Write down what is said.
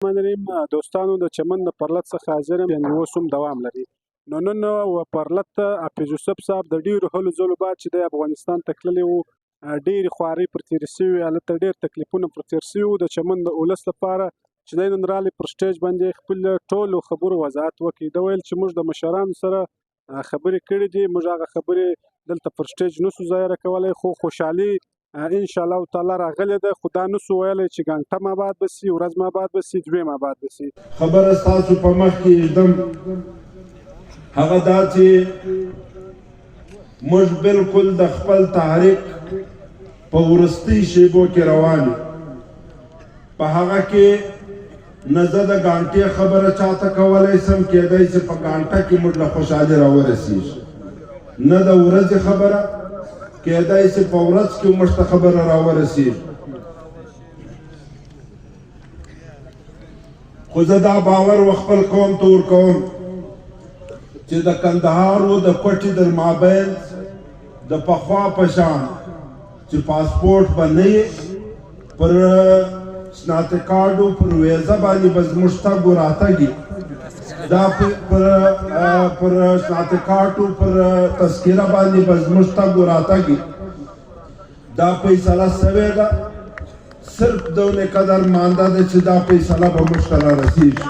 الرحمن الرحیم دوستانو د چمن د پرلت څخه حاضر یم یعنې اوس هم دوام لري. نو نن پرلت ته حافظ یوسف صاحب د ډېرو هلو ځلو بعد چې دی افغانستان ته تللی و، ډېرې خوارۍ پر تېرې سوي، هلته ډېر تکلیفونه پر تېر سوي وو. د چمن د ولس لپاره چې دی نن رالی پر سټیج باندې خپل ټولو خبرو وضاحت وکړي. ده ویل چې موږ د مشرانو سره خبرې کړې دي، موږ هغه خبرې دلته پر سټیج نسو ظاهره کولی، خو خوشحالي انشاءالله تعالی راغلی ده. خو دا نسو ویلی چې ګنټه ما بعد به سي، ورځ ما بعد به سي، دوې ما بعد به سي. خبره ستاسو په مخ کې ږدم هغه دا چې موږ بالکل د خپل تحریک په وروستۍ شیبو کې روان یو. په هغه کې نه زه د ګانټې خبره چاته کولی سم، کېدی چې په ګانټه کې موږ له خوشحالي راورسېږي، نه د ورځې خبره کېدای چې په ورځ کې موږ ته خبره راورسېږي. خو زه دا باور و خپل قوم ته ورکوم چې د کندهار و د کوټې در مابین د پخوا په شان چې پاسپورټ به نه یې، پر شناخته کارډ و پر ویزه باندې به زموږ تګ و راتګ دا پر شناخته کارډ و پر تذکره باندې به زموږ تګ و راتګ دا فیصله سوې ده. صرف دونه قدر مانده ده چې دا فیصله به موږ ته رارسېږي.